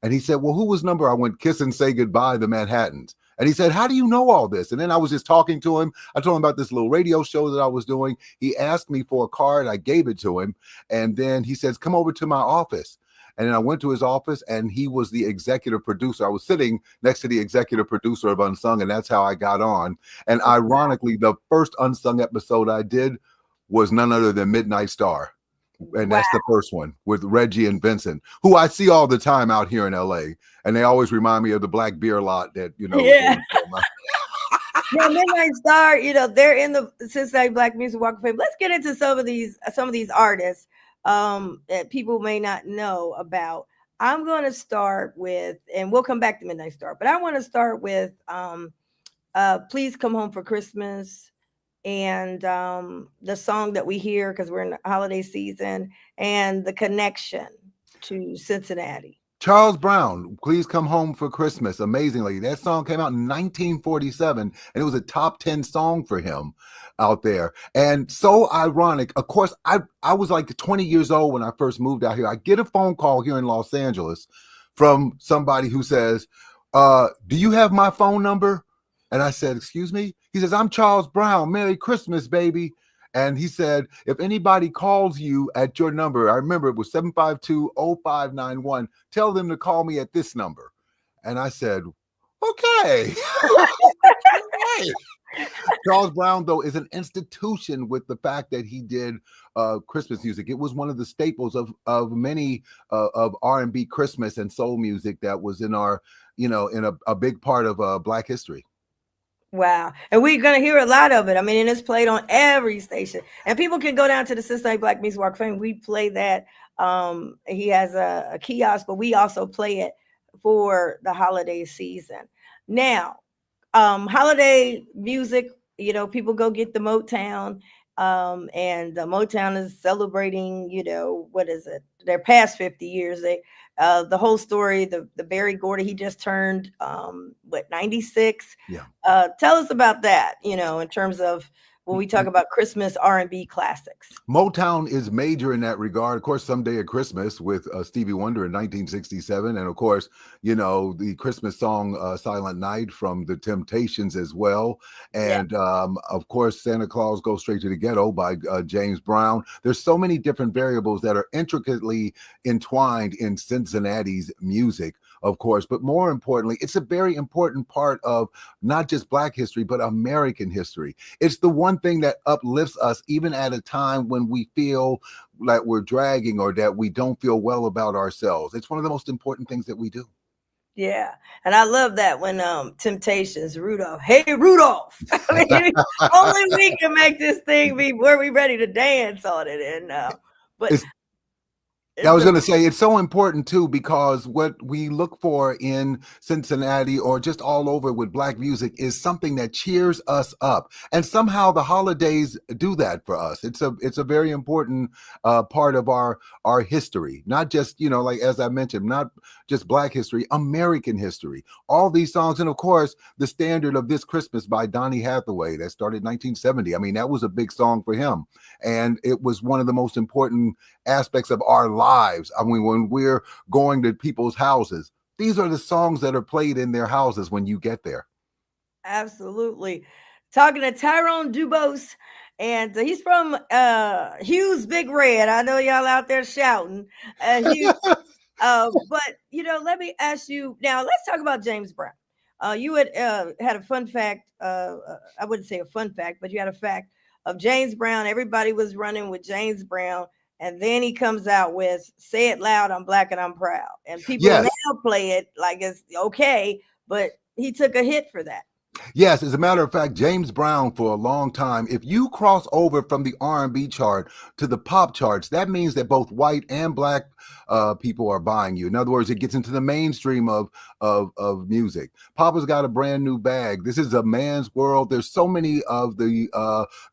And he said, "Well, who was number?" I went, "Kiss and Say Goodbye, the Manhattans." And he said, "How do you know all this?" And then I was just talking to him. I told him about this little radio show that I was doing. He asked me for a card. I gave it to him. And then he says, "Come over to my office." And then I went to his office, and he was the executive producer. I was sitting next to the executive producer of Unsung, and that's how I got on. And ironically, the first Unsung episode I did was none other than Midnight Star. And Wow. that's the first one with Reggie and Vincent, who I see all the time out here in LA. And they always remind me of the black beer lot that, Yeah. Yeah, Midnight Star, they're in the Cincinnati Black Music Walk of Fame. Let's get into some of these artists that people may not know about. I'm going to start with, and we'll come back to Midnight Star, but I want to start with Please Come Home for Christmas, and the song that we hear because we're in the holiday season, and The Connection to Cincinnati. Charles Brown, Please Come Home for Christmas. Amazingly, that song came out in 1947, and it was a top 10 song for him out there. And so ironic. Of course, I was like 20 years old when I first moved out here. I get a phone call here in Los Angeles from somebody who says, "Do you have my phone number?" And I said, "Excuse me?" He says, "I'm Charles Brown. Merry Christmas, baby." And he said, "If anybody calls you at your number," I remember it was 752-0591, "tell them to call me at this number." And I said, "Okay." Right. Charles Brown, though, is an institution with the fact that he did Christmas music. It was one of the staples of many of R&B Christmas and soul music that was in our, in a big part of Black history. Wow. And we're going to hear a lot of it. I mean, and it's played on every station. And people can go down to the Cincinnati Black Music Walk of Fame. We play that. He has a kiosk, but we also play it for the holiday season. Now, holiday music, people go get the Motown. And the Motown is celebrating, what is it? Their past 50 years. The whole story, the Barry Gordy, he just turned 96. Yeah. Tell us about that, in terms of when we talk about Christmas R&B classics. Motown is major in that regard. Of course, Someday at Christmas with Stevie Wonder in 1967. And of course, the Christmas song Silent Night from the Temptations as well. And of course, Santa Claus Goes Straight to the Ghetto by James Brown. There's so many different variables that are intricately entwined in Cincinnati's music, of course. But more importantly, it's a very important part of not just Black history, but American history. It's the one thing that uplifts us even at a time when we feel like we're dragging or that we don't feel well about ourselves. It's one of the most important things that we do. Yeah. And I love that when Temptations, Rudolph, hey Rudolph. I mean, only we can make this thing be where we ready to dance on it. And but I was going to say, it's so important, too, because what we look for in Cincinnati or just all over with Black music is something that cheers us up. And somehow the holidays do that for us. It's a very important part of our history, not just, like, as I mentioned, not just Black history, American history. All these songs. And of course, the standard of This Christmas by Donny Hathaway that started in 1970. I mean, that was a big song for him. And it was one of the most important aspects of our lives. I mean, when we're going to people's houses, these are the songs that are played in their houses when you get there. Absolutely. Talking to Tyrone DuBose, and he's from Hughes Big Red. I know y'all out there shouting. Hughes, but let me ask you now. Let's talk about James Brown. You had a fun fact. I wouldn't say a fun fact, but you had a fact of James Brown. Everybody was running with James Brown. And then he comes out with "Say It Loud, I'm Black and I'm Proud." And people Yes. now play it like it's okay, but he took a hit for that. Yes, as a matter of fact, James Brown for a long time, if you cross over from the R&B chart to the pop charts, that means that both white and black people are buying you. In other words, it gets into the mainstream of music. Papa's got a brand new bag. This is a man's world. There's so many of the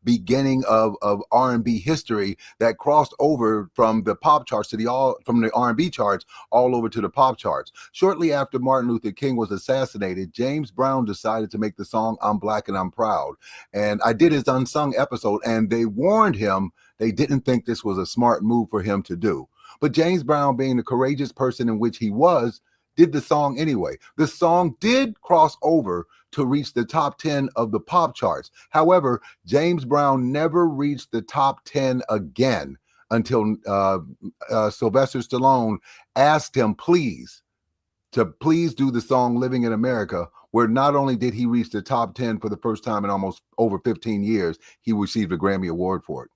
beginning of R&B history that crossed over from the pop charts to from the R&B charts all over to the pop charts. Shortly after Martin Luther King was assassinated, James Brown decided to make the song "I'm Black and I'm Proud." And I did his unsung episode, and they warned him they didn't think this was a smart move for him to do. But James Brown, being the courageous person in which he was, did the song anyway. The song did cross over to reach the top 10 of the pop charts. However, James Brown never reached the top 10 again until Sylvester Stallone asked him to please do the song "Living in America," where not only did he reach the top 10 for the first time in almost over 15 years, he received a Grammy Award for it.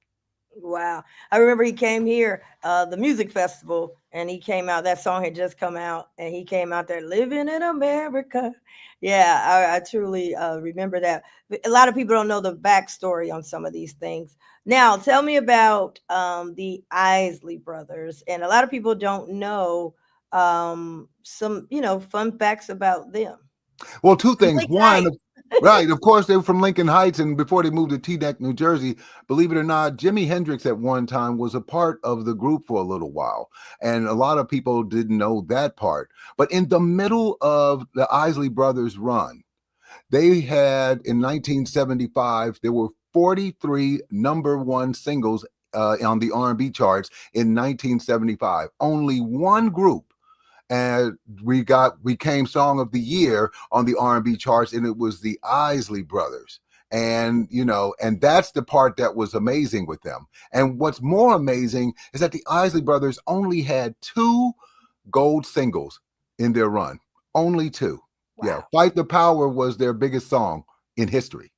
Wow. I remember he came here, the music festival, and he came out. That song had just come out, and he came out there, "Living in America." Yeah, I truly remember that. A lot of people don't know the backstory on some of these things. Now, tell me about the Isley Brothers. And a lot of people don't know some, fun facts about them. Well, two things. One, right, of course, they were from Lincoln Heights, and before they moved to Teaneck, New Jersey, believe it or not, Jimi Hendrix at one time was a part of the group for a little while, and a lot of people didn't know that part. But in the middle of the Isley Brothers run, they had, in 1975, there were 43 number one singles on the R&B charts in 1975. Only one group. And we became Song of the Year on the R&B charts, and it was the Isley Brothers. And, and that's the part that was amazing with them. And what's more amazing is that the Isley Brothers only had 2 gold singles in their run. Only 2. Wow. Yeah. "Fight the Power" was their biggest song in history.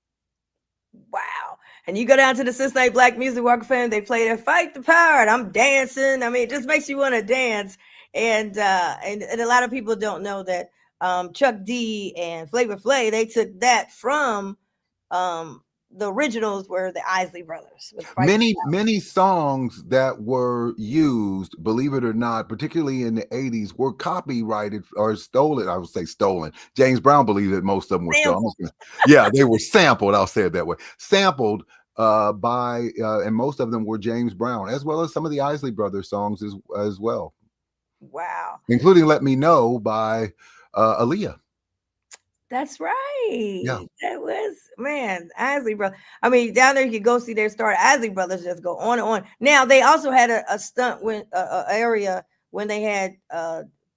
Wow. And you go down to the Cincinnati Black Music Walk of Fame, they play that "Fight the Power," and I'm dancing. I mean, it just makes you want to dance. And a lot of people don't know that Chuck D and Flavor Flav, they took that from the originals were the Isley Brothers. Many songs that were used, believe it or not, particularly in the 80s, were copyrighted or stolen. I would say stolen. James Brown believed that most of them were stolen. Yeah, they were sampled. I'll say it that way. Sampled by, and most of them were James Brown, as well as some of the Isley Brothers songs as well. Wow. Including "Let Me Know" by Aaliyah. That's right. Yeah. That was, man, Isley Brothers. I mean, down there you can go see their story. Isley Brothers just go on and on. Now, they also had a stunt area when they had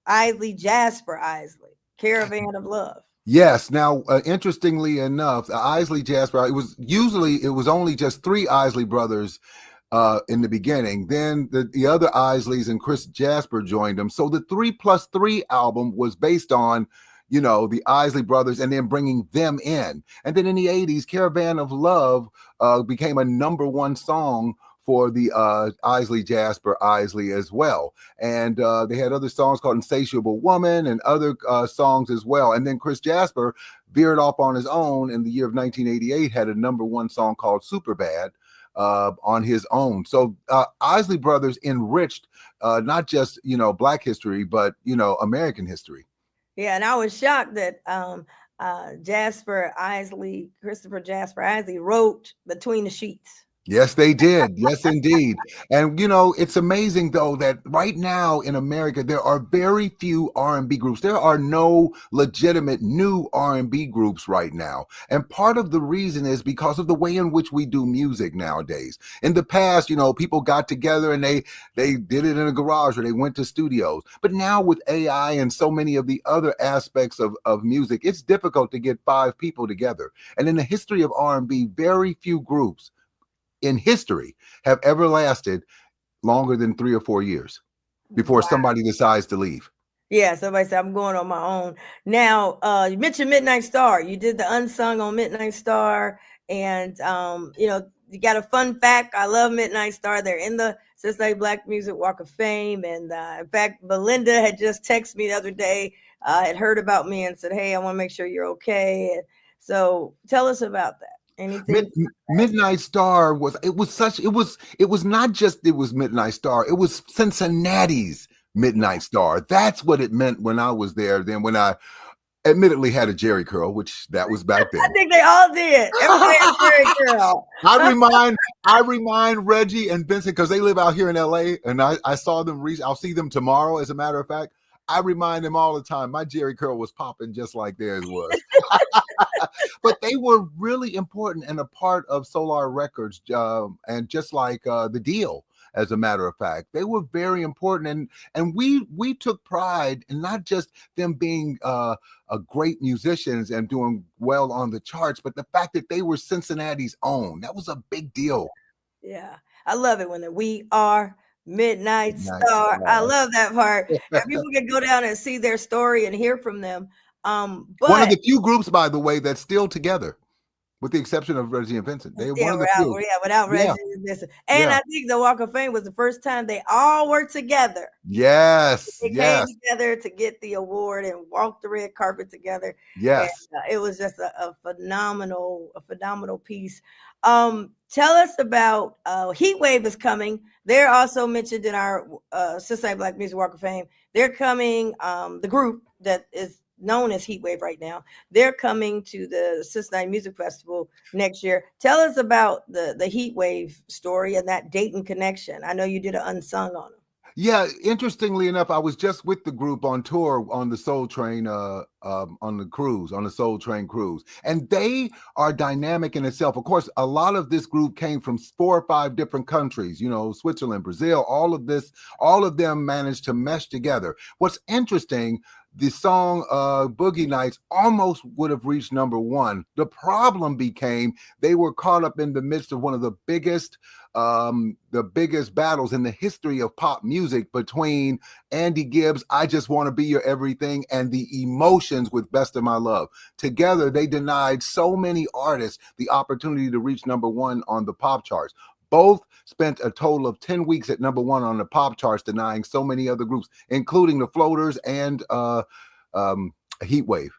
Isley Jasper Isley, "Caravan of Love." Yes. Now, interestingly enough, the Isley Jasper, it was only just 3 Isley Brothers in the beginning. Then the other Isleys and Chris Jasper joined them. So the 3+3 album was based on, the Isley Brothers and then bringing them in. And then in the 80s, "Caravan of Love" became a number one song for the Isley Jasper Isley as well. And they had other songs called "Insatiable Woman" and other songs as well. And then Chris Jasper veered off on his own in the year of 1988, had a number one song called "Superbad" on his own. So Isley Brothers enriched not just, Black history, but, American history. Yeah, and I was shocked that Christopher Jasper Isley wrote "Between the Sheets." Yes, they did. Yes, indeed. And, it's amazing, though, that right now in America, there are very few R&B groups. There are no legitimate new R&B groups right now. And part of the reason is because of the way in which we do music nowadays. In the past, people got together and they did it in a garage or they went to studios. But now with AI and so many of the other aspects of music, it's difficult to get 5 people together. And in the history of R&B, very few groups in history have ever lasted longer than 3 or 4 years before somebody decides to leave. Yeah, somebody said, "I'm going on my own." Now, you mentioned Midnight Star. You did the unsung on Midnight Star, and you got a fun fact. I love Midnight Star. They're in the Cincinnati Black Music Walk of Fame. And in fact, Belinda had just texted me the other day, had heard about me and said, hey, I want to make sure you're okay. And so tell us about that. Anything? Midnight Star was not just it was Midnight Star. It was Cincinnati's Midnight Star. That's what it meant when I was there. Then when I admittedly had a Jerry curl, which that was back then. I think they all did. Everybody had a Jerry curl. I remind Reggie and Vincent, because they live out here in LA, and I saw them I'll see them tomorrow, as a matter of fact. I remind them all the time my Jerry curl was popping just like theirs was. But they were really important and a part of Solar Records, and just like The Deal, as a matter of fact. They were very important, and we took pride in not just them being a great musicians and doing well on the charts, but the fact that they were Cincinnati's own. That was a big deal. Yeah, I love it when we are Midnight Star. I love that part. And people can go down and see their story and hear from them. But one of the few groups, by the way, that's still together, with the exception of Reggie and Vincent. They one of the few. Without Reggie and Vincent. And I think the Walk of Fame was the first time they all worked together. Yes. They came together to get the award and walk the red carpet together. Yes. And, it was just a phenomenal piece. Tell us about Heat Wave is coming. They're also mentioned in our Cincinnati Black Music Walk of Fame. They're coming, the group that is known as Heat Wave right now. They're coming to the Cincinnati Music Festival next year. Tell us about the Heat Wave story and that Dayton connection. I know you did an unsung on them. Yeah, interestingly enough, I was just with the group on tour on the Soul Train, on the Soul Train cruise, and they are dynamic in itself. Of course, a lot of this group came from 4 or 5 different countries, Switzerland, Brazil, all of them managed to mesh together. What's interesting, the song Boogie Nights almost would have reached #1. The problem became they were caught up in the midst of one of the biggest battles in the history of pop music between Andy Gibbs' I Just Want to Be Your Everything and the Emotions with Best of My Love. Together, they denied so many artists the opportunity to reach #1 on the pop charts. Both spent a total of 10 weeks at #1 on the pop charts, denying so many other groups, including the Floaters and Heat Wave.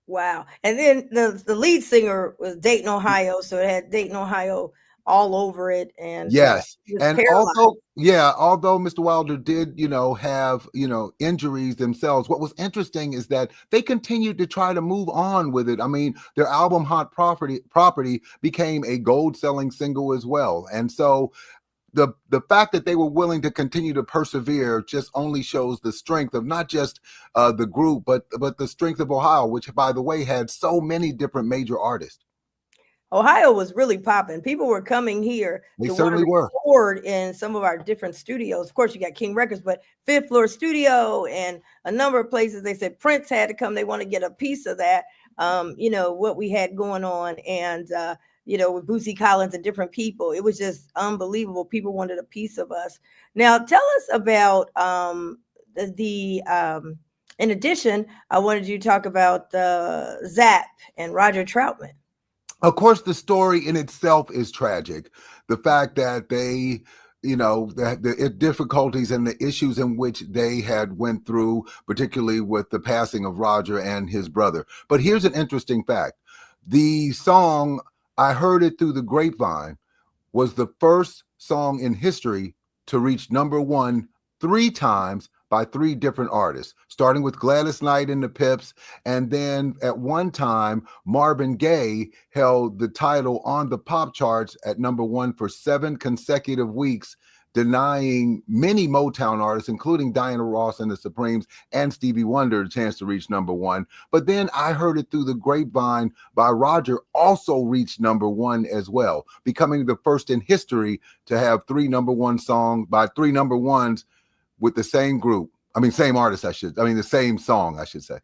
Wow. And then the lead singer was Dayton, Ohio. So it had Dayton, Ohio all over it. And yes. And although Mr. Wilder did, have, injuries themselves, what was interesting is that they continued to try to move on with it. I mean, their album Hot Property became a gold-selling single as well. And so the fact that they were willing to continue to persevere just only shows the strength of not just the group, but the strength of Ohio, which, by the way, had so many different major artists. Ohio was really popping. People were coming here. They certainly were. Record in some of our different studios. Of course, you got King Records, but Fifth Floor Studio and a number of places. They said Prince had to come. They want to get a piece of that. What we had going on, and with Bootsy Collins and different people. It was just unbelievable. People wanted a piece of us. Now, tell us about in addition, I wanted you to talk about Zapp and Roger Troutman. Of course, the story in itself is tragic. The fact that they, the difficulties and the issues in which they had went through, particularly with the passing of Roger and his brother. But here's an interesting fact. The song, I Heard It Through the Grapevine, was the first song in history to reach #1 3 times by 3 different artists, starting with Gladys Knight and the Pips. And then at one time, Marvin Gaye held the title on the pop charts at #1 for 7 consecutive weeks, denying many Motown artists, including Diana Ross and the Supremes and Stevie Wonder, a chance to reach #1. But then I Heard It Through the Grapevine by Roger also reached #1 as well, becoming the first in history to have 3 #1 songs by 3 #1s with the same group. Same artist, the same song, I should say.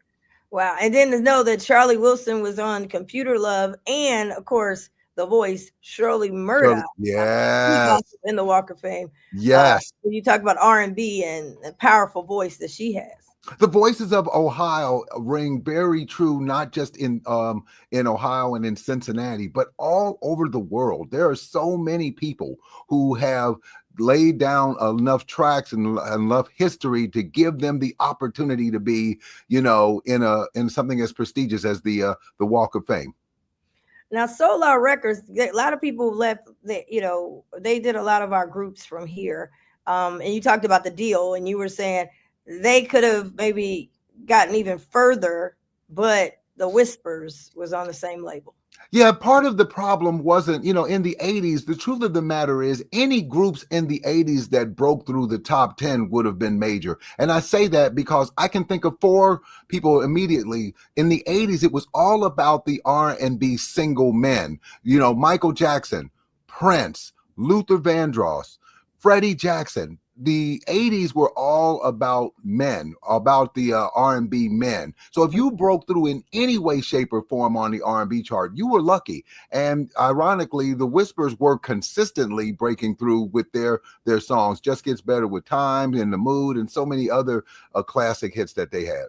Wow. And then to know that Charlie Wilson was on Computer Love and, of course, the voice, Shirley Murdoch. Yes. In the Walk of Fame. Yes. When you talk about R&B and the powerful voice that she has. The voices of Ohio ring very true, not just in Ohio and in Cincinnati, but all over the world. There are so many people who have laid down enough tracks and enough history to give them the opportunity to be, in something as prestigious as the Walk of Fame. Now, Solar Records, a lot of people left. They did a lot of our groups from here. And you talked about the deal, and you were saying they could have maybe gotten even further, but the Whispers was on the same label. Yeah, part of the problem wasn't, in the 80s, the truth of the matter is any groups in the 80s that broke through the top 10 would have been major. And I say that because I can think of 4 people immediately. In the 80s, it was all about the R&B single men. Michael Jackson, Prince, Luther Vandross, Freddie Jackson. The 80s were all about men, about the R&B men. So if you broke through in any way, shape, or form on the R&B chart, you were lucky. And ironically, the Whispers were consistently breaking through with their songs. Just Gets Better with Time, In the Mood, and so many other classic hits that they had.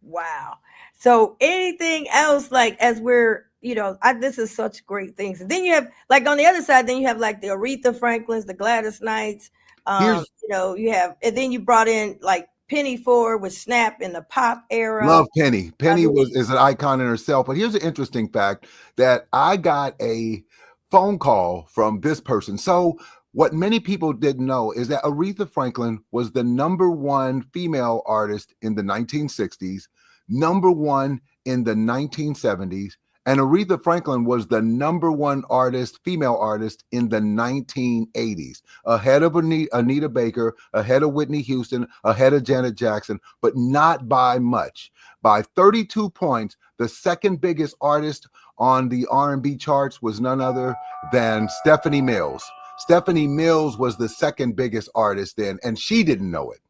Wow. So anything else, like as we're, this is such great things. And then you have, like on the other side, then you have like the Aretha Franklins, the Gladys Knights. You have, and then you brought in like Penny Ford with Snap in the pop era. Love Penny. Penny is an icon in herself. But here's an interesting fact that I got a phone call from this person. So what many people didn't know is that Aretha Franklin was the #1 female artist in the 1960s, #1 in the 1970s, and Aretha Franklin was the #1 female artist in the 1980s, ahead of Anita Baker, ahead of Whitney Houston, ahead of Janet Jackson, but not by much. By 32 points, the second biggest artist on the R&B charts was none other than Stephanie Mills. Stephanie Mills was the second biggest artist then, and she didn't know it.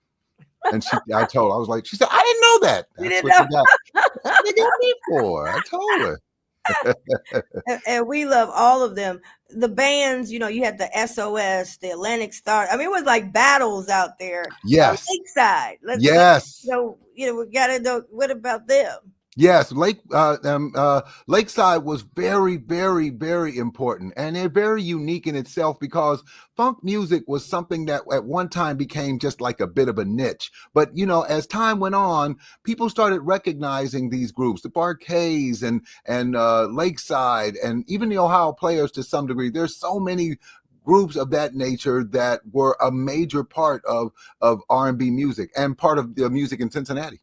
And she said, I didn't know that. That's what you got. That's what they got me for. I told her. And we love all of them. The bands, you had the SOS, the Atlantic Star. I mean, it was like battles out there. Yes. Lakeside. We gotta know, what about them? Yes, Lakeside was very, very, very important, and they're very unique in itself because funk music was something that at one time became just like a bit of a niche. But as time went on, people started recognizing these groups, the Bar-Kays and Lakeside, and even the Ohio Players to some degree. There's so many groups of that nature that were a major part of R&B music and part of the music in Cincinnati.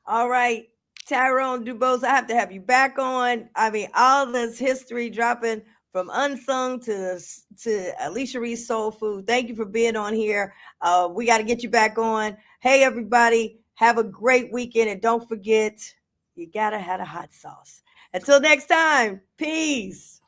All right. Tyrone DuBose, I have to have you back on. I mean, all this history dropping from Unsung to Alicia Reece Soul Food. Thank you for being on here. We got to get you back on. Hey, everybody, have a great weekend. And don't forget, you got to have a hot sauce. Until next time, peace.